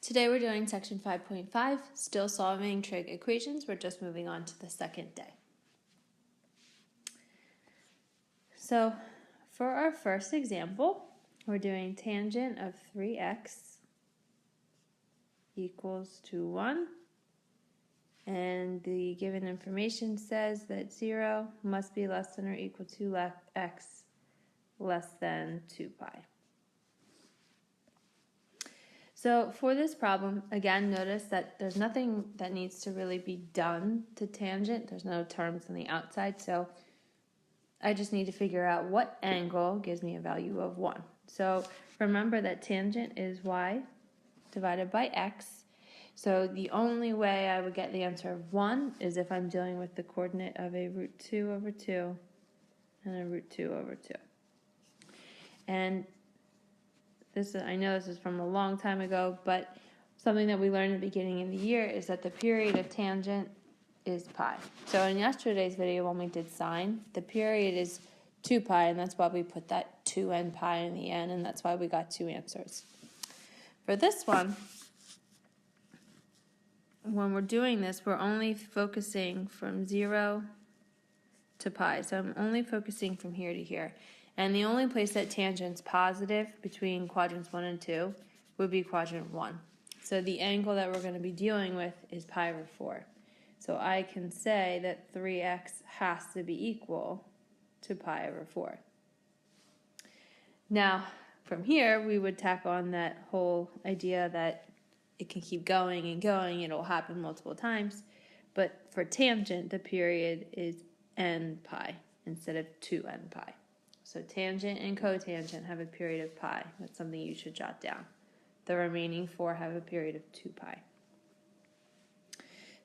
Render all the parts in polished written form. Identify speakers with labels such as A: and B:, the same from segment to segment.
A: Today we're doing section 5.5, still solving trig equations. We're just moving on to the second day. So for our first example, we're doing tangent of 3x equals to 1. And the given information says that 0 must be less than or equal to x less than 2 pi. So for this problem, again, notice that there's nothing that needs to really be done to tangent. There's no terms on the outside, so I just need to figure out what angle gives me a value of 1. So remember that tangent is y divided by x. So the only way I would get the answer of 1 is if I'm dealing with the coordinate of a root 2 over 2 and a root 2 over 2. And I know this is from a long time ago, but something that we learned at the beginning of the year is that the period of tangent is pi. So in yesterday's video when we did sine, the period is 2 pi, and that's why we put that 2n pi in the end, and that's why we got two answers. For this one, when we're doing this, we're only focusing from 0 to pi. So I'm only focusing from here to here. And the only place that tangent's positive between quadrants 1 and 2 would be quadrant 1. So the angle that we're going to be dealing with is pi over 4. So I can say that 3x has to be equal to pi over 4. Now, from here, we would tack on that whole idea that it can keep going and going, it'll happen multiple times. But for tangent, the period is n pi instead of 2n pi. So tangent and cotangent have a period of pi. That's something you should jot down. The remaining 4 have a period of 2 pi.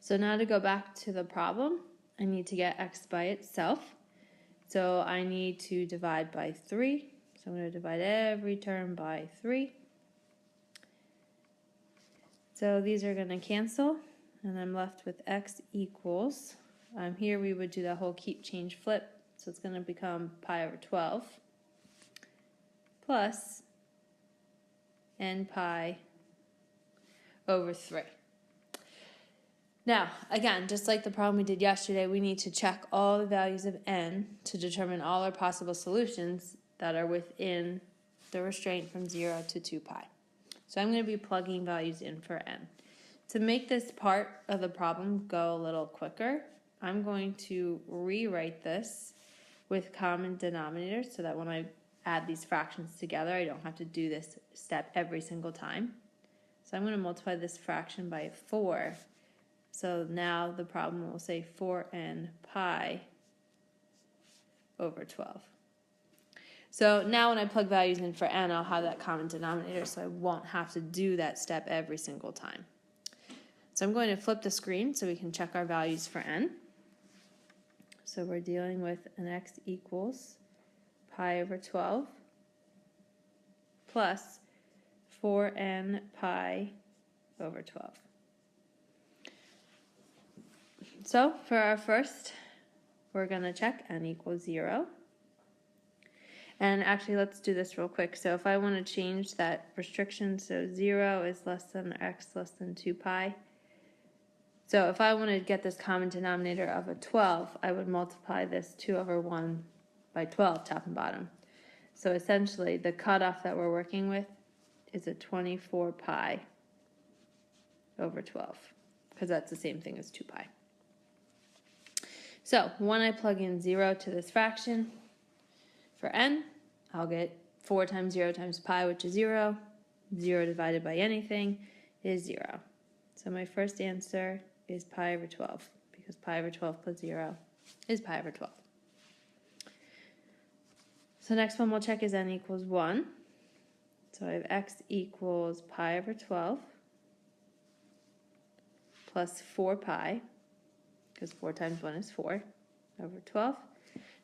A: So now to go back to the problem, I need to get x by itself. So I need to divide by 3. So I'm going to divide every term by 3. So these are going to cancel, and I'm left with x equals, here we would do that whole keep, change, flip. So it's going to become pi over 12 plus n pi over 3. Now, again, just like the problem we did yesterday, we need to check all the values of n to determine all our possible solutions that are within the restraint from 0 to 2 pi. So I'm going to be plugging values in for n. To make this part of the problem go a little quicker, I'm going to rewrite this with common denominators so that when I add these fractions together, I don't have to do this step every single time. So I'm going to multiply this fraction by 4. So now the problem will say 4n pi over 12. So now when I plug values in for n, I'll have that common denominator, so I won't have to do that step every single time. So I'm going to flip the screen so we can check our values for n. So we're dealing with an x equals pi over 12 plus 4n pi over 12. So for our first, we're going to check n equals 0. And actually, let's do this real quick. So if I want to change that restriction, so 0 is less than or x less than 2 pi. So if I want to get this common denominator of a 12, I would multiply this 2 over 1 by 12, top and bottom. So essentially, the cutoff that we're working with is a 24 pi over 12, because that's the same thing as 2 pi. So when I plug in 0 to this fraction, for n, I'll get 4 times 0 times pi, which is 0. 0 divided by anything is 0. So my first answer is pi over 12, because pi over 12 plus 0 is pi over 12. So next one we'll check is n equals 1. So I have x equals pi over 12 plus 4 pi, because 4 times 1 is 4, over 12.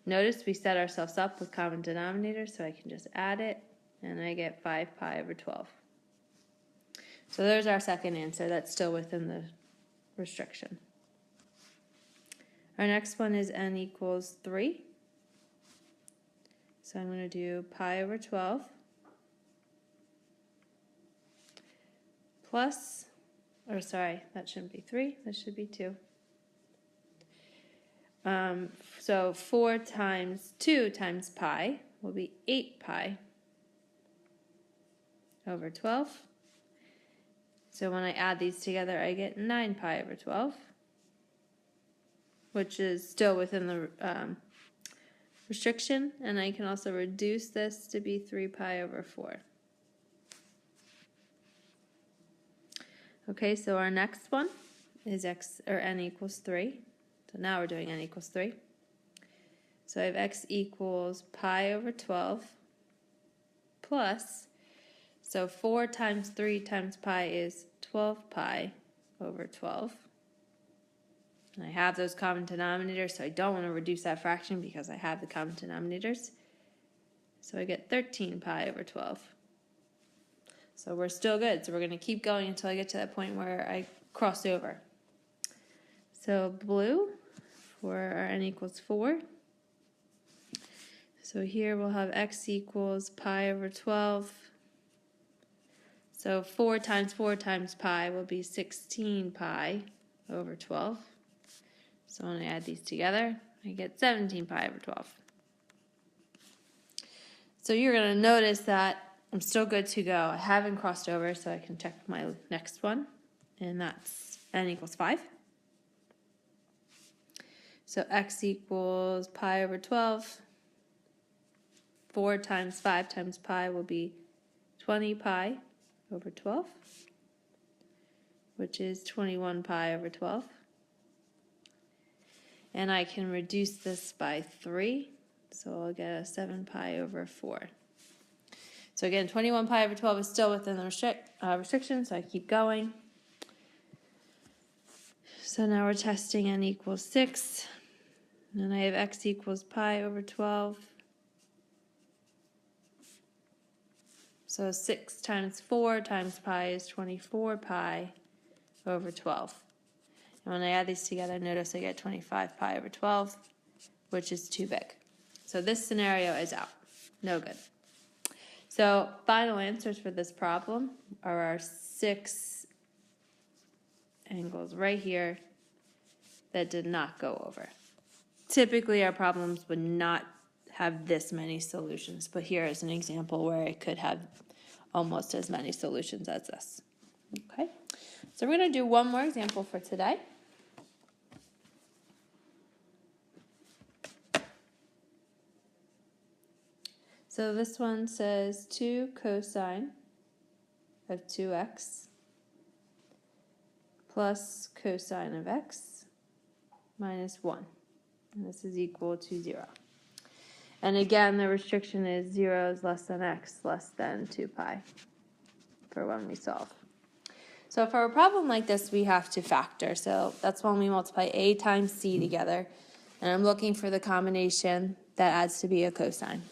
A: Notice we set ourselves up with common denominators, so I can just add it, and I get 5 pi over 12. So there's our second answer. That's still within the restriction. Our next one is n equals 3. So I'm going to do pi over 12 plus, or sorry, that shouldn't be 3, that should be 2. So 4 times 2 times pi will be 8 pi over 12. So when I add these together, I get 9 pi over 12, which is still within the restriction, and I can also reduce this to be 3 pi over 4. Okay, so our next one is n equals 3. So now we're doing n equals 3. So I have x equals pi over 12 plus, so 4 times 3 times pi is 12 pi over 12. And I have those common denominators, so I don't want to reduce that fraction because I have the common denominators. So I get 13 pi over 12. So we're still good. So we're going to keep going until I get to that point where I cross over. So blue for our n equals 4. So here we'll have x equals pi over 12. So 4 times pi will be 16 pi over 12. So when I add these together, I get 17 pi over 12. So you're going to notice that I'm still good to go. I haven't crossed over, so I can check my next one, and that's n equals 5. So x equals pi over 12. 4 times 5 times pi will be 20 pi over 12, which is 21 pi over 12. And I can reduce this by 3, so I'll get a 7 pi over 4. So again, 21 pi over 12 is still within the restriction, so I keep going. So now we're testing n equals 6, and I have x equals pi over 12. So 6 times 4 times pi is 24 pi over 12. And when I add these together, notice I get 25 pi over 12, which is too big. So this scenario is out. No good. So final answers for this problem are our 6 angles right here that did not go over. Typically our problems would not have this many solutions, but here is an example where it could have almost as many solutions as this. Okay, so we're going to do one more example for today. So this one says 2 cosine of 2x plus cosine of x minus 1. And this is equal to 0. And again, the restriction is 0 is less than x less than 2 pi for when we solve. So for a problem like this, we have to factor. So that's when we multiply a times c together. And I'm looking for the combination that adds to be a cosine.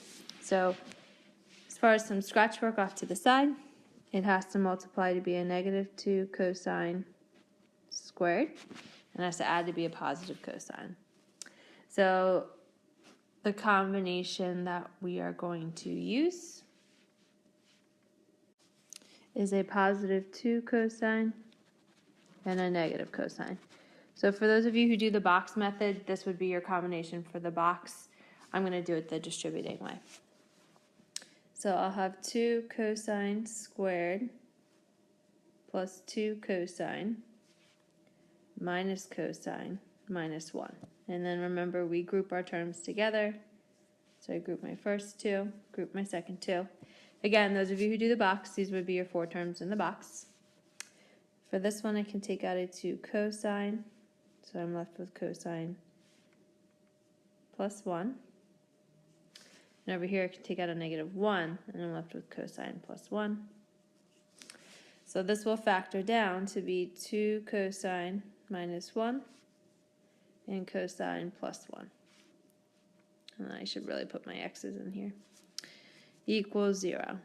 A: So as far as some scratch work off to the side, it has to multiply to be a negative 2 cosine squared, and has to add to be a positive cosine. So the combination that we are going to use is a positive 2 cosine and a negative cosine. So for those of you who do the box method, this would be your combination for the box. I'm going to do it the distributing way. So I'll have 2 cosine squared plus 2 cosine minus cosine minus 1. And then remember, we group our terms together. So I group my first 2, group my second 2. Again, those of you who do the box, these would be your 4 terms in the box. For this one, I can take out a 2 cosine. So I'm left with cosine plus 1. And over here, I can take out a negative 1, and I'm left with cosine plus 1. So this will factor down to be 2 cosine minus 1 and cosine plus 1. And I should really put my x's in here. Equals 0.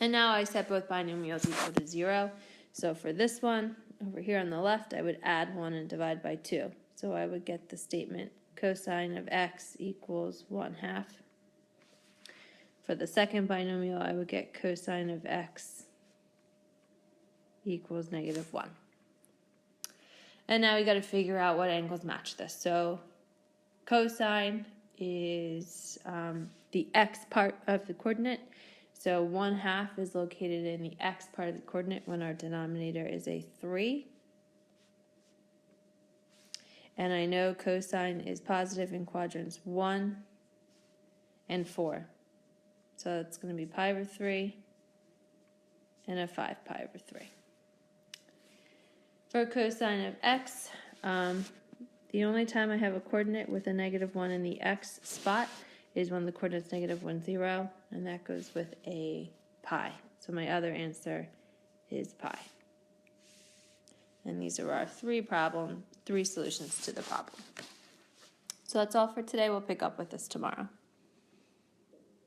A: And now I set both binomials equal to 0. So for this one, over here on the left, I would add 1 and divide by 2. So I would get the statement cosine of x equals 1/2. For the second binomial, I would get cosine of x equals -1. And now we got to figure out what angles match this. So cosine is the x part of the coordinate. So 1/2 is located in the x part of the coordinate when our denominator is a 3. And I know cosine is positive in quadrants 1 and 4. So it's going to be pi over 3 and a 5 pi over 3. For cosine of x, the only time I have a coordinate with a -1 in the x spot is when the coordinate's -1, 0, and that goes with a pi. So my other answer is pi. And these are our three solutions to the problem. So that's all for today. We'll pick up with this tomorrow.